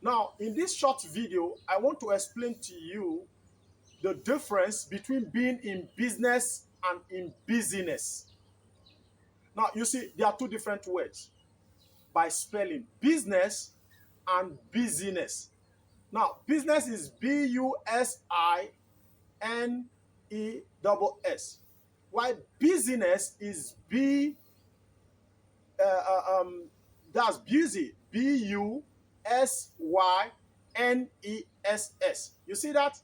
Now, in this short video, I want to explain to you the difference between being in business and in busyness. Now, you see, there are two different words by spelling: business and busyness. Now, business is Business, while busyness is that's busy, Busynness. You see that?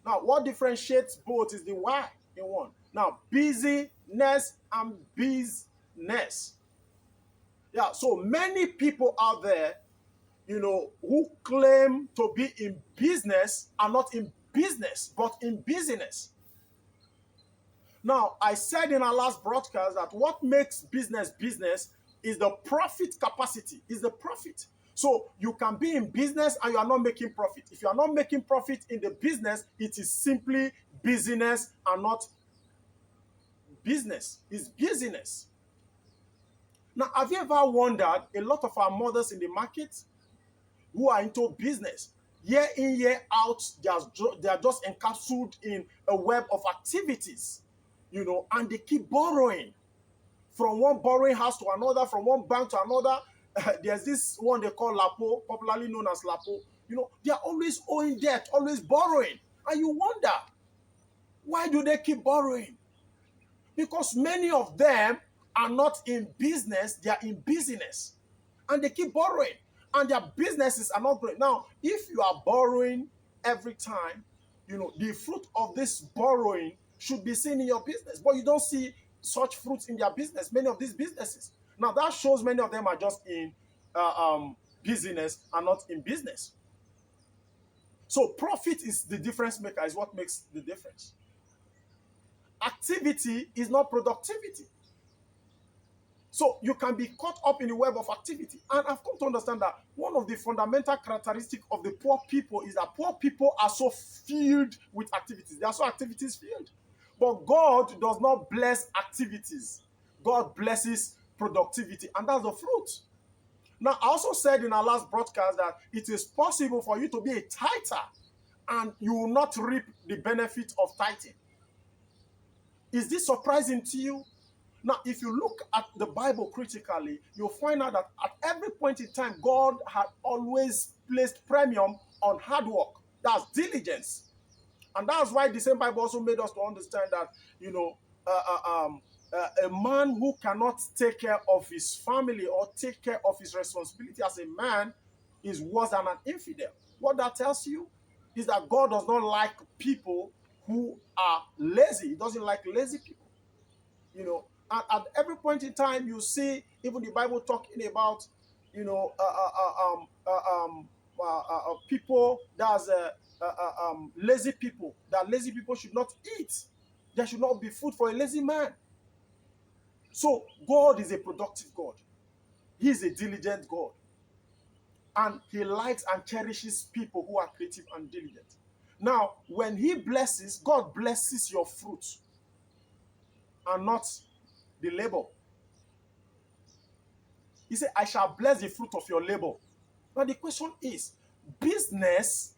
Now, what differentiates both is the Y in one. Now, busyness and business. Yeah, so many people out there, who claim to be in business are not in business, but in busyness. Now, I said in our last broadcast that what makes business business is the profit capacity, is the profit. So you can be in business and you are not making profit. If you are not making profit in the business, it is simply business and not business. It's busyness. Now, have you ever wondered, a lot of our mothers in the market who are into business, year in, year out, they are just encapsulated in a web of activities, and they keep borrowing from one borrowing house to another, from one bank to another. There's this one they call Lapo, popularly known as Lapo. They are always owing debt, always borrowing. And you wonder, why do they keep borrowing? Because many of them are not in business, they are in busyness. And they keep borrowing. And their businesses are not growing. Now, if you are borrowing every time, the fruit of this borrowing should be seen in your business. But you don't see such fruits in their business, many of these businesses. Now, that shows many of them are just in business and not in business. So profit is the difference maker, is what makes the difference. Activity is not productivity. So you can be caught up in the web of activity. And I've come to understand that one of the fundamental characteristics of the poor people is that poor people are so filled with activities. They are so activities filled. But God does not bless activities. God blesses productivity. And that's the fruit. Now, I also said in our last broadcast that it is possible for you to be a tither and you will not reap the benefit of tithing. Is this surprising to you? Now, if you look at the Bible critically, you'll find out that at every point in time, God had always placed premium on hard work. That's diligence. And that's why the same Bible also made us to understand that, a man who cannot take care of his family or take care of his responsibility as a man is worse than an infidel. What that tells you is that God does not like people who are lazy. He doesn't like lazy people. And at every point in time, you see even the Bible talking about, people that's lazy people. That lazy people should not eat. There should not be food for a lazy man. So God is a productive God. He is a diligent God. And he likes and cherishes people who are creative and diligent. Now, when he blesses, God blesses your fruit and not the labor. He said, I shall bless the fruit of your labor. Now the question is, business